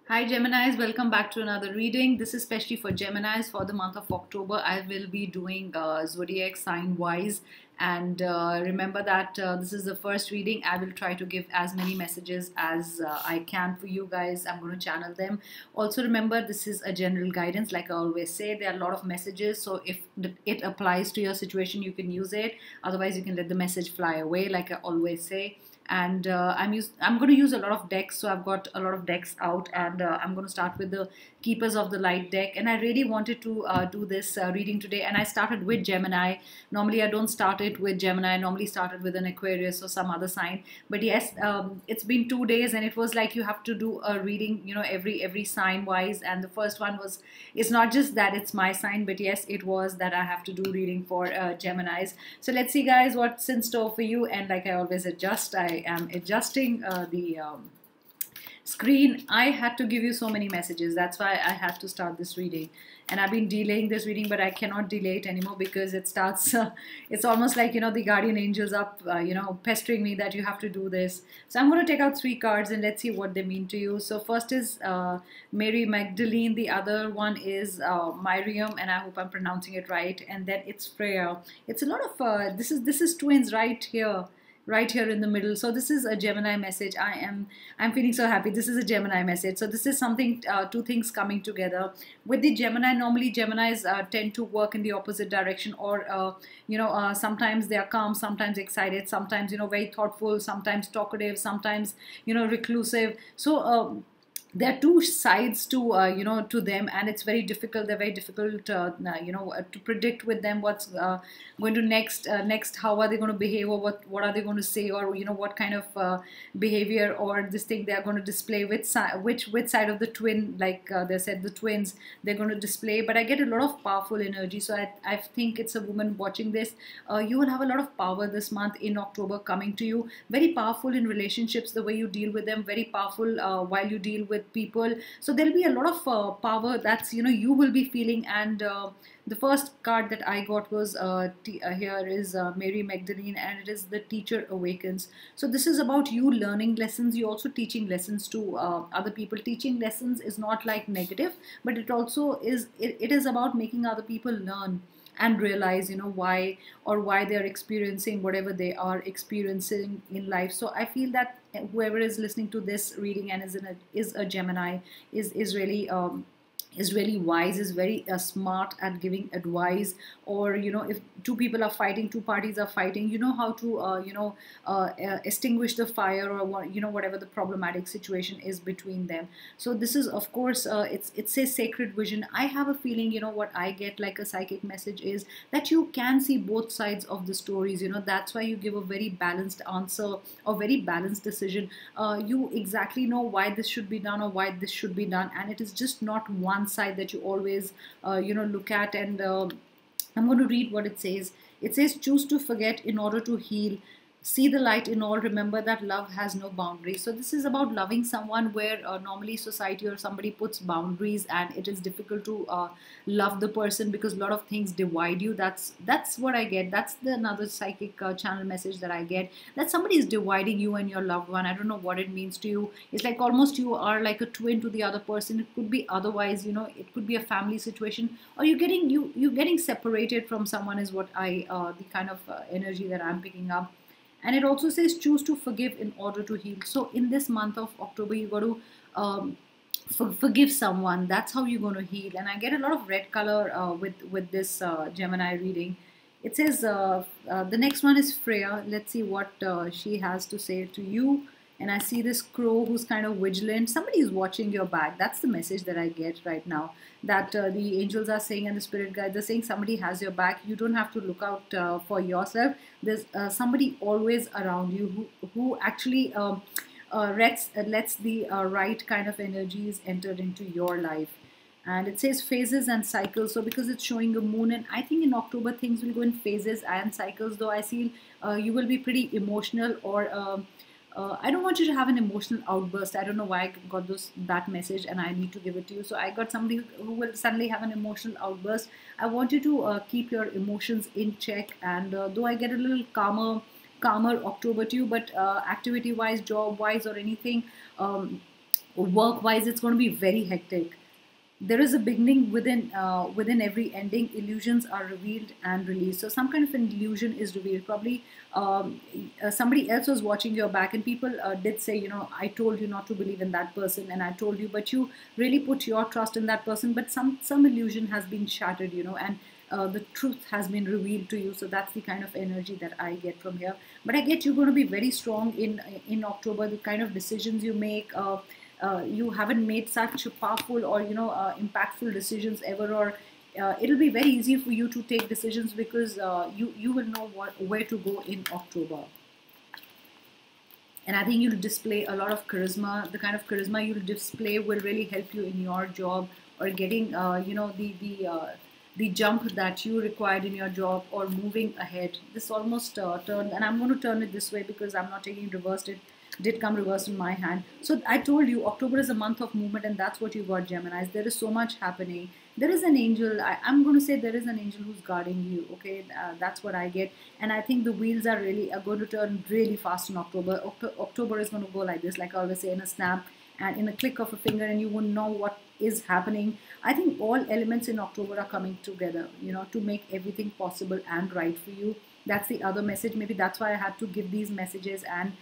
Hi Geminis, welcome back to another reading. This is especially for Geminis for the month of October. I will be doing zodiac sign wise, and remember that this is the first reading. I will try to give as many messages as I can for you guys. I'm going to channel them. Also remember, this is a general guidance. Like I always say, there are a lot of messages, so if it applies to your situation, you can use it. Otherwise, you can let the message fly away, like I always say. And I'm going to use a lot of decks, so I've got a lot of decks out, and I'm going to start with the Keepers of the Light deck. And I really wanted to do this reading today, and I started with Gemini. Normally I don't start it with Gemini. I normally started with an Aquarius or some other sign, but yes, it's been 2 days and it was like you have to do a reading, every sign wise. And the first one was, it's not just that it's my sign, but yes, it was that I have to do reading for Geminis. So let's see guys what's in store for you. And like I always adjust, I am adjusting the screen. I had to give you so many messages. That's why I had to start this reading. And I've been delaying this reading, but I cannot delay it anymore because it starts, it's almost like, the guardian angels up, pestering me that you have to do this. So I'm going to take out 3 cards and let's see what they mean to you. So first is Mary Magdalene. The other one is Miriam, and I hope I'm pronouncing it right. And then it's Freya. It's a lot of, this is twins right here in the middle. So this is a Gemini message. I'm feeling so happy. This is a Gemini message. So this is something, two things coming together with the Gemini. Normally Geminis tend to work in the opposite direction, or sometimes they are calm, sometimes excited, sometimes very thoughtful, sometimes talkative, sometimes reclusive. So there are two sides to to them, and it's very difficult. They're very difficult to predict with them what's going to next. How are they going to behave, or what are they going to say, or what kind of behavior or this thing they are going to display, which side of the twin, like they said, the twins, they're going to display. But I get a lot of powerful energy, so I think it's a woman watching this. You will have a lot of power this month in October coming to you. Very powerful in relationships, the way you deal with them. Very powerful while you deal with people. So there'll be a lot of power that's you will be feeling. And the first card that I got was here is Mary Magdalene, and it is the Teacher Awakens. So this is about you learning lessons. You also teaching lessons to other people. Teaching lessons is not like negative, but it also is, it is about making other people learn and realize why they're experiencing whatever they are experiencing in life. So I feel that whoever is listening to this reading and is a Gemini is really is really wise, is very smart at giving advice. Or if two people are fighting, two parties are fighting, you know how to extinguish the fire, or whatever the problematic situation is between them. So this is, of course, it's a sacred vision. I have a feeling, what I get like a psychic message is that you can see both sides of the stories. That's why you give a very balanced answer or very balanced decision. You exactly know why this should be done or why this should be done, and it is just not one side that you always look at. And I'm going to read what it says. It says, choose to forget in order to heal. See the light in all. Remember that love has no boundaries. So this is about loving someone where normally society or somebody puts boundaries, and it is difficult to love the person because a lot of things divide you. That's what I get. That's the another psychic channel message that I get, that somebody is dividing you and your loved one. I don't know what it means to you. It's like almost you are like a twin to the other person. It could be otherwise. It could be a family situation, or you're getting separated from someone, is what I the kind of energy that I'm picking up. And it also says choose to forgive in order to heal. So in this month of October, you got to forgive someone. That's how you're going to heal. And I get a lot of red color with this Gemini reading. It says the next one is Freya. Let's see what she has to say to you. And I see this crow who's kind of vigilant. Somebody is watching your back. That's the message that I get right now. That the angels are saying, and the spirit guide, they're saying somebody has your back. You don't have to look out for yourself. There's somebody always around you who actually lets the right kind of energies enter into your life. And it says phases and cycles. So because it's showing a moon, and I think in October things will go in phases and cycles. Though I feel you will be pretty emotional, or I don't want you to have an emotional outburst. I don't know why I got that message, and I need to give it to you. So I got somebody who will suddenly have an emotional outburst. I want you to keep your emotions in check. And though I get a little calmer October to you, but activity wise, job wise, or anything, Work wise, it's going to be very hectic. There is a beginning within every ending. Illusions are revealed and released. So some kind of an illusion is revealed. Probably somebody else was watching your back, and people did say, you know, I told you not to believe in that person, and I told you, but you really put your trust in that person. But some illusion has been shattered, you know, and the truth has been revealed to you. So that's the kind of energy that I get from here. But I get you're going to be very strong in October. The kind of decisions you make. You haven't made such powerful or impactful decisions ever, or it'll be very easy for you to take decisions because you will know where to go in October. And I think you'll display a lot of charisma. The kind of charisma you'll display will really help you in your job, or getting the jump that you required in your job, or moving ahead. This almost turned, and I'm going to turn it this way because I'm not taking reversed. It did come reversed in my hand. So I told you October is a month of movement, and that's what you got, Geminis. There is so much happening. There is an angel. I'm going to say there is an angel who's guarding you. Okay, that's what I get. And I think the wheels are going to turn really fast in October. October is going to go like this, like I always say, in a snap and in a click of a finger, and you won't know what is happening. I think all elements in October are coming together, you know, to make everything possible and right for you. That's the other message. Maybe that's why I had to give these messages. And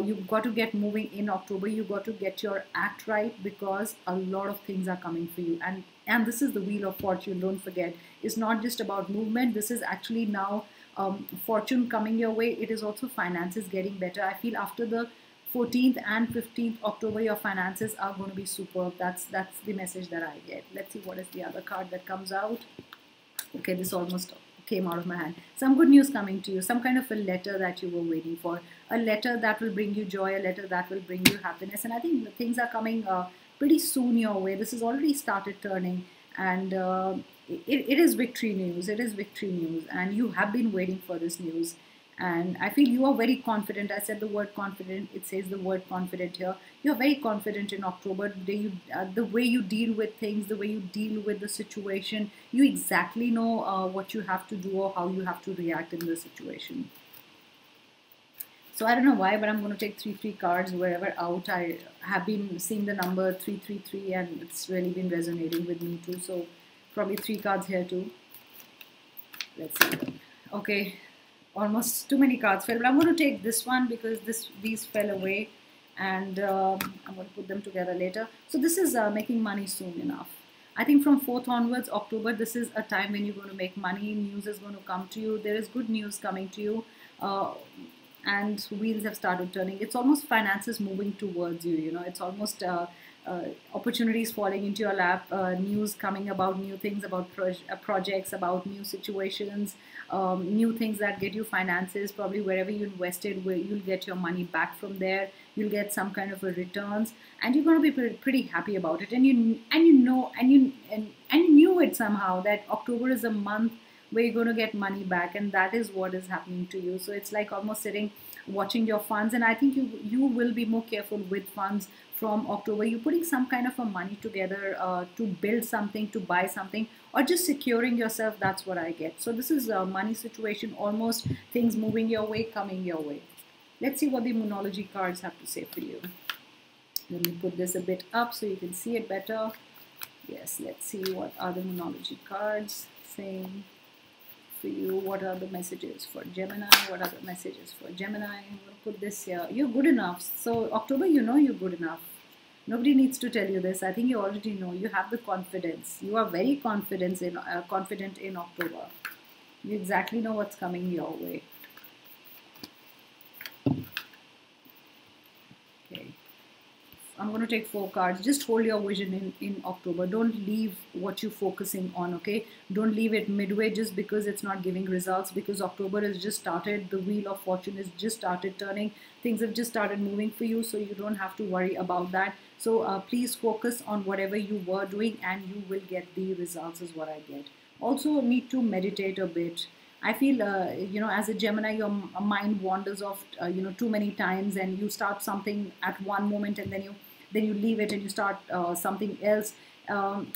you've got to get moving in October. You got to get your act right, because a lot of things are coming for you. And this is the Wheel of Fortune. Don't forget, it's not just about movement. This is actually now fortune coming your way. It is also finances getting better. I feel after the 14th and 15th October, your finances are going to be superb. That's the message that I get. Let's see what is the other card that comes out. Okay, this almost came out of my hand. Some good news coming to you, some kind of a letter that you were waiting for, a letter that will bring you joy, a letter that will bring you happiness. And I think the things are coming pretty soon your way. This has already started turning, and it is victory news. It is victory news, and you have been waiting for this news. And I feel you are very confident. I said the word confident. It says the word confident here. You're very confident in October. The way you deal with things, the way you deal with the situation, you exactly know what you have to do or how you have to react in the situation. So I don't know why, but I'm going to take 3 cards wherever out. I have been seeing the number 333, and it's really been resonating with me too. So probably 3 cards here too. Let's see. Okay. Almost too many cards fell, but I'm going to take this one because these fell away, and I'm going to put them together later. So this is making money soon enough. I think from 4th onwards, October, this is a time when you're going to make money. News is going to come to you. There is good news coming to you, and wheels have started turning. It's almost finances moving towards you. You know, it's almost opportunities falling into your lap, news coming about new things, about projects, about new situations, new things that get you finances. Probably wherever you invested, where you'll get your money back from there. You'll get some kind of a returns, and you're going to be pretty happy about it. And you knew it somehow that October is a month where you're going to get money back, and that is what is happening to you. So it's like almost sitting watching your funds, and I think you will be more careful with funds from October. You're putting some kind of a money together to build something, to buy something, or just securing yourself. That's what I get. So this is a money situation, almost things moving your way, coming your way. Let's see what the Moonology cards have to say for you. Let me put this a bit up so you can see it better. Yes, let's see what are the Moonology cards saying for you. What are the messages for Gemini? What are the messages for Gemini? I'm going to put this here. You're good enough. So October, you know you're good enough. Nobody needs to tell you this. I think you already know. You have the confidence. You are very confident in October. You exactly know what's coming your way. Okay. I'm going to take 4 cards. Just hold your vision in October. Don't leave what you're focusing on, okay? Don't leave it midway just because it's not giving results, because October has just started. The Wheel of Fortune has just started turning. Things have just started moving for you, so you don't have to worry about that. So please focus on whatever you were doing, and you will get the results is what I get. Also need to meditate a bit. I feel, as a Gemini, your mind wanders off, too many times, and you start something at one moment, and then you leave it and you start something else.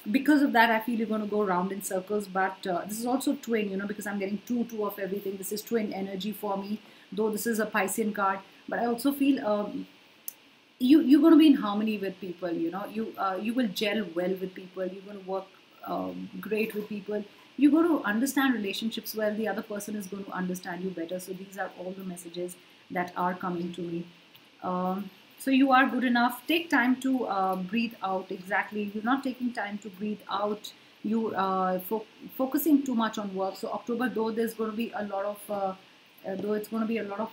Because of that, I feel you're going to go around in circles. But this is also twin, because I'm getting two of everything. This is twin energy for me, though this is a Piscean card. But I also feel you're going to be in harmony with people. You know, you will gel well with people. You're going to work great with people. You're going to understand relationships well. The other person is going to understand you better. So these are all the messages that are coming to me. So you are good enough. Take time to breathe out. Exactly, you're not taking time to breathe out. You focusing too much on work. So October, though there's going to be a lot of though it's going to be a lot of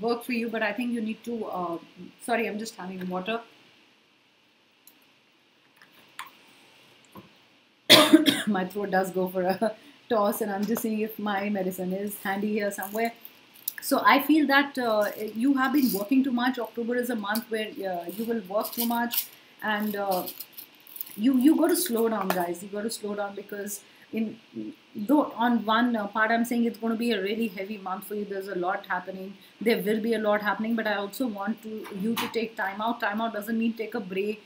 work for you, but I think you need to sorry, I'm just having water. My throat does go for a toss, and I'm just seeing if my medicine is handy here somewhere. So I feel that you have been working too much. October is a month where you will work too much, and you got to slow down, guys. You got to slow down, because in though on one part I'm saying it's going to be a really heavy month for you. There's a lot happening. There will be a lot happening, but I also want you to take time out. Time out doesn't mean take a break.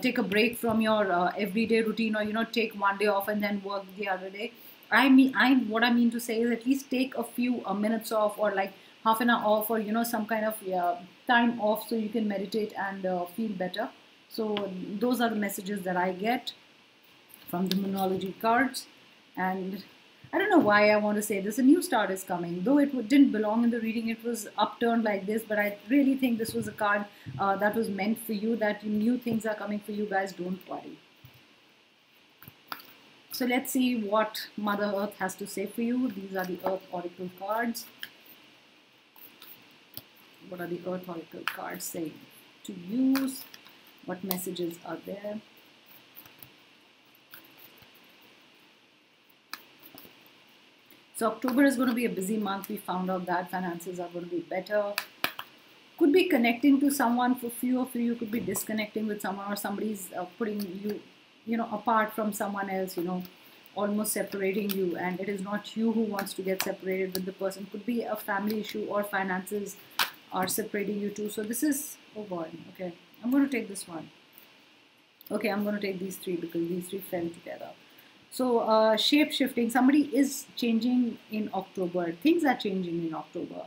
Take a break from your everyday routine, or take one day off and then work the other day. What I mean to say is, at least take a few minutes off, or like half an hour off, or some kind of time off, so you can meditate and feel better. So those are the messages that I get from the Moonology cards. And I don't know why I want to say this. A new start is coming. Though it didn't belong in the reading, it was upturned like this. But I really think this was a card that was meant for you, that new things are coming for you guys. Don't worry. So let's see what Mother Earth has to say for you. These are the Earth Oracle cards. What are the Earth Oracle cards saying to use? What messages are there? So October is going to be a busy month. We found out that finances are going to be better. Could be connecting to someone. For few of you, could be disconnecting with someone, or somebody's putting you, apart from someone else, almost separating you. And it is not you who wants to get separated with the person. Could be a family issue, or finances are separating you too. So this is, oh God, okay. I'm going to take this one. Okay, I'm going to take these three, because these three fell together. So shape shifting, somebody is changing in October. Things are changing in October.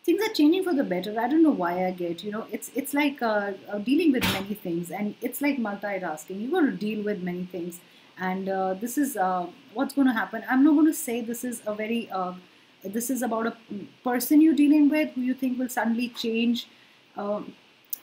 Things are changing for the better. I don't know why I get, it's like dealing with many things, and it's like multitasking. You're going to deal with many things, and this is what's going to happen. I'm not going to say this is a very, this is about a person you're dealing with who you think will suddenly change.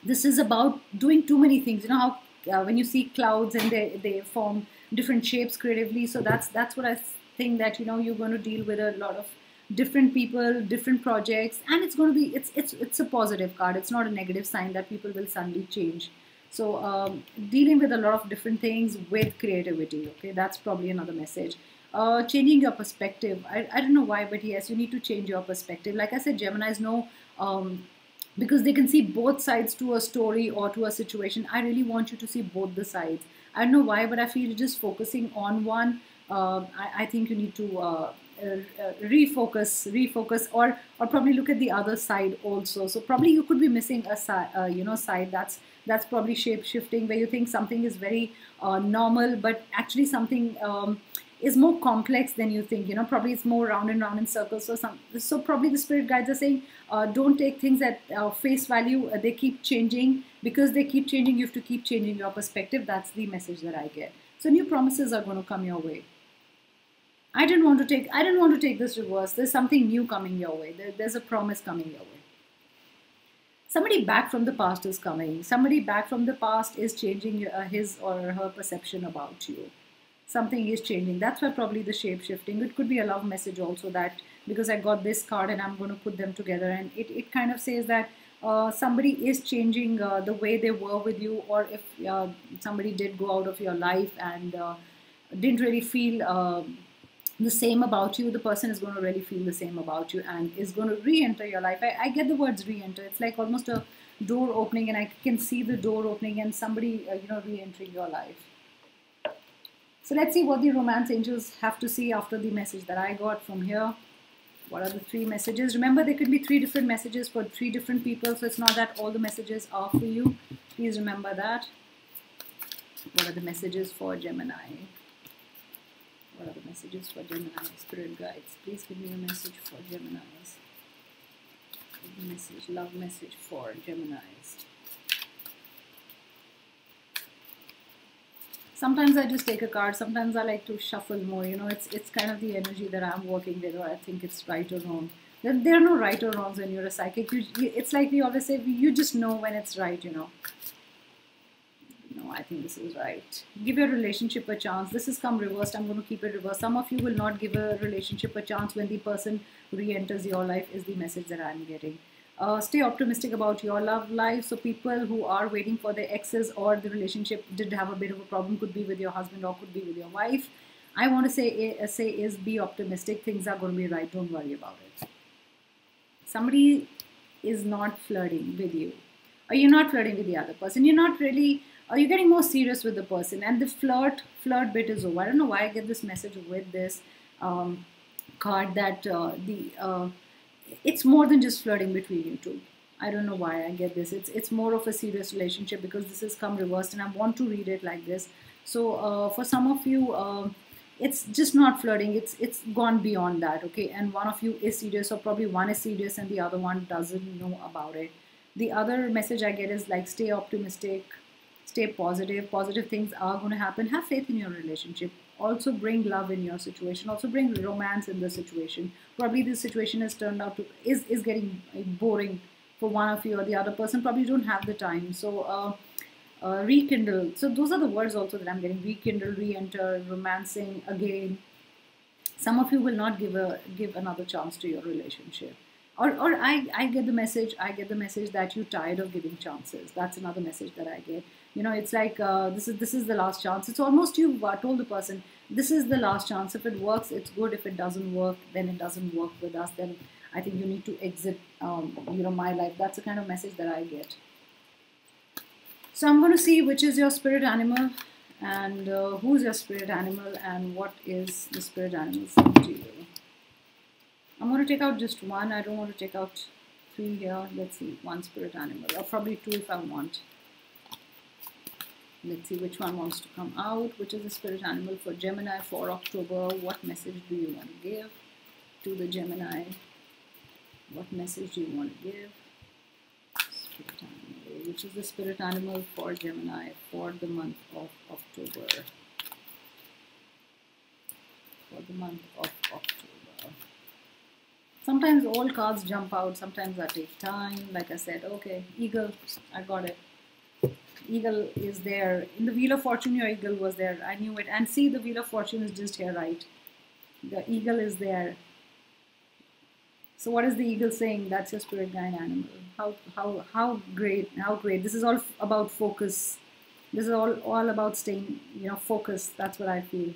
This is about doing too many things. You know how when you see clouds and they form different shapes creatively. So that's what I think, that you're going to deal with a lot of different people, different projects, and it's going to be it's a positive card. It's not a negative sign that people will suddenly change. So dealing with a lot of different things with creativity. Okay, that's probably another message. Changing your perspective. I don't know why, but yes, you need to change your perspective. Like I said, Geminis know. Because they can see both sides to a story or to a situation. I really want you to see both the sides. I don't know why, but I feel just focusing on one. I think you need to refocus, or probably look at the other side also. So probably you could be missing a side. That's probably shape shifting, where you think something is very normal, but actually something is more complex than you think. Probably it's more round and round in circles. So probably the spirit guides are saying, don't take things at face value. They keep changing. Because they keep changing, you have to keep changing your perspective. That's the message that I get. So new promises are going to come your way. I didn't want to take this reverse. There's something new coming your way. There's a promise coming your way. Somebody back from the past is coming. Somebody back from the past is changing his or her perception about you. Something is changing. That's why probably the shape shifting. It could be a love message also, that because I got this card and I'm going to put them together, and it kind of says that somebody is changing the way they were with you, or if somebody did go out of your life and didn't really feel the same about you, the person is going to really feel the same about you and is going to re-enter your life. I get the words re-enter. It's like almost a door opening, and I can see the door opening and somebody re-entering your life. So let's see what the romance angels have to see after the message that I got from here. What are the three messages? Remember, there could be three different messages for three different people, so it's not that all the messages are for you. Please remember that. What are the messages for Gemini? What are the messages for Gemini? Spirit guides, please give me a message for Geminis. Message, love message for Geminis. Sometimes I just take a card. Sometimes I like to shuffle more. You know, it's kind of the energy that I'm working with, or I think it's right or wrong. There are no right or wrongs when you're a psychic. It's like we always say, you just know when it's right, you know. No, I think this is right. Give your relationship a chance. This has come reversed. I'm going to keep it reversed. Some of you will not give a relationship a chance when the person re-enters your life, is the message that I'm getting. Stay optimistic about your love life. So people who are waiting for their exes, or the relationship did have a bit of a problem, could be with your husband or could be with your wife. I want to say is be optimistic. Things are going to be right. Don't worry about it. Somebody is not flirting with you, or you're not flirting with the other person. You're not really, or you're getting more serious with the person, and the flirt bit is over. I don't know why I get this message with this card that it's more than just flirting between you two. I don't know why I get this. It's more of a serious relationship, because this has come reversed, and I want to read it like this. So for some of you, it's just not flirting. It's gone beyond that, okay? And one of you is serious, or probably one is serious and the other one doesn't know about it. The other message I get is like, stay optimistic, stay positive. Positive things are going to happen. Have faith in your relationship. Also bring love in your situation. Also bring romance in the situation. Probably this situation has turned out to is getting boring for one of you, or the other person probably don't have the time. So rekindle. So those are the words also that I'm getting: rekindle, re-enter, romancing again. Some of you will not give another chance to your relationship. Or I get the message. I get the message that you're tired of giving chances. That's another message that I get. You know, it's like this is the last chance. It's almost you've told the person, this is the last chance. If it works, it's good. If it doesn't work, then it doesn't work with us. Then I think you need to exit. You know, my life. That's the kind of message that I get. So I'm going to see which is your spirit animal, and who's your spirit animal, and what is the spirit animal saying to you. I'm going to take out just one. I don't want to take out three here. Let's see, one spirit animal, or probably two if I want. Let's see which one wants to come out. Which is the spirit animal for Gemini for October? What message do you want to give to the Gemini? What message do you want to give? Spirit animal. Which is the spirit animal for Gemini for the month of October? For the month of October. Sometimes all cards jump out. Sometimes that takes time. Like I said, okay, Eagle, I got it. Eagle is there. In the Wheel of Fortune, your eagle was there. I knew it. And see, the Wheel of Fortune is just here, right? The eagle is there. So what is the eagle saying? That's your spirit guide animal. How great, how great. This is all about focus. This is all about staying, you know, focused. That's what I feel.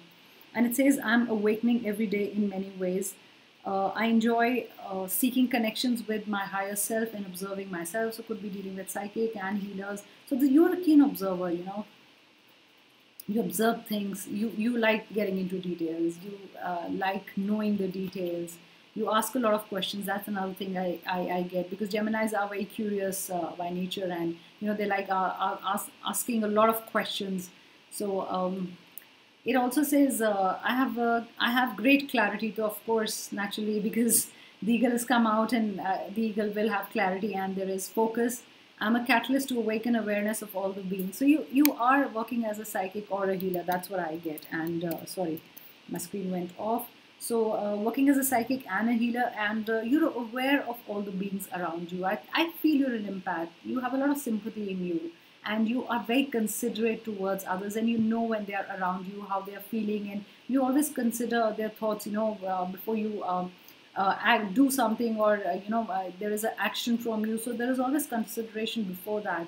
And it says, I'm awakening every day in many ways. I enjoy seeking connections with my higher self and observing myself. So could be dealing with psychic and healers. So you're a keen observer, you know. You observe things. You like getting into details. You like knowing the details. You ask a lot of questions. That's another thing I get, because Geminis are very curious by nature, and you know they like asking a lot of questions. So it also says I have great clarity, too, of course, naturally, because the eagle has come out, and the eagle will have clarity, and there is focus. I'm a catalyst to awaken awareness of all the beings. So you are working as a psychic or a healer. That's what I get. And sorry, my screen went off. So working as a psychic and a healer, and you're aware of all the beings around you. I feel you're an empath. You have a lot of sympathy in you, and you are very considerate towards others, and you know when they are around you, how they are feeling, and you always consider their thoughts, you know, before you do something, or there is an action from you. So there is always consideration before that.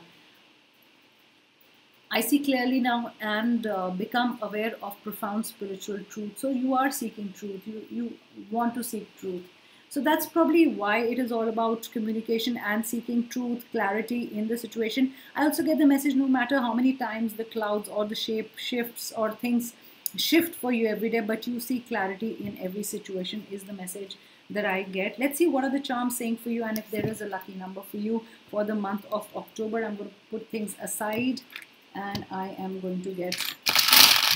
I see clearly now, and become aware of profound spiritual truth. So you are seeking truth. You want to seek truth. So that's probably why it is all about communication and seeking truth, clarity in the situation. I also get the message, no matter how many times the clouds or the shape shifts or things shift for you every day, but you see clarity in every situation, is the message that I get. Let's see what are the charms saying for you, and if there is a lucky number for you for the month of October. I'm going to put things aside, and I am going to get,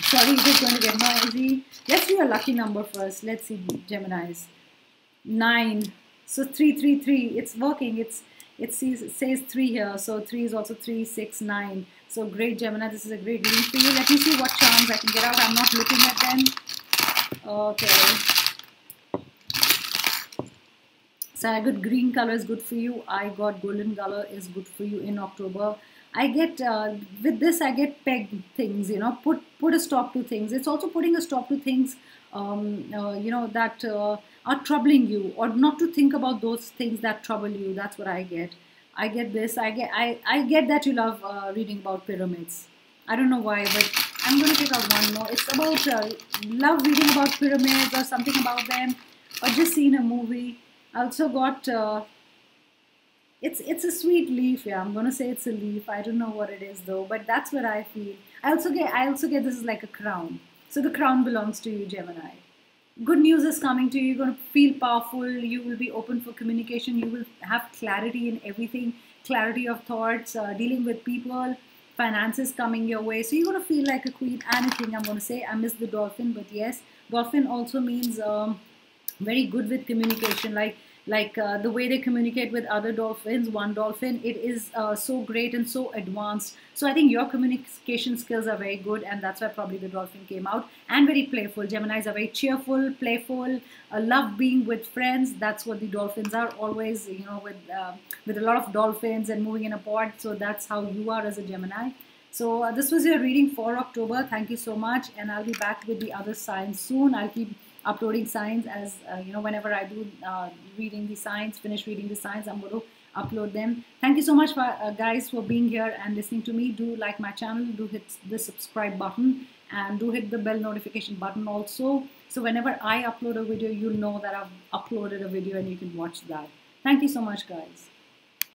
sorry, it is going to get noisy. Let's do a lucky number first. Let's see, Geminis. 9. So 333, it's working. It says 3 here, so 3 is also 3, 6, 9. So great, Gemini. This is a great reading for you. Let me see what charms I can get out. I'm not looking at them. Okay. So I got green color is good for you. I got golden color is good for you in October. I get with this I get peg things. Put a stop to things. It's also putting a stop to things. That are troubling you, or not to think about those things that trouble you. That's what I get. I get this. I get that you love reading about pyramids. I don't know why, but I'm going to pick out one more. It's about love reading about pyramids or something about them, or just seeing a movie. I also got it's a sweet leaf. Yeah, I'm gonna say it's a leaf. I don't know what it is though, but that's what I feel. I also get this is like a crown. So the crown belongs to you, Gemini. Good news is coming to you. You're going to feel powerful. You will be open for communication. You will have clarity in everything, clarity of thoughts, dealing with people, finances coming your way. So you're going to feel like a queen. And a king, I'm going to say. I miss the dolphin, but yes, dolphin also means very good with communication, like the way they communicate with other dolphins. One dolphin, it is so great and so advanced. So I think your communication skills are very good, and that's why probably the dolphin came out. And very playful. Geminis are very cheerful, playful, love being with friends. That's what the dolphins are always, with a lot of dolphins and moving in a pod. So that's how you are as a Gemini. So this was your reading for October. Thank you so much, and I'll be back with the other signs soon. I'll keep uploading signs as whenever I do reading the signs, finish reading the signs, I'm going to upload them. Thank you so much, guys, for being here and listening to me. Do like my channel, do hit the subscribe button, and do hit the bell notification button also. So whenever I upload a video, you'll know that I've uploaded a video and you can watch that. Thank you so much, guys.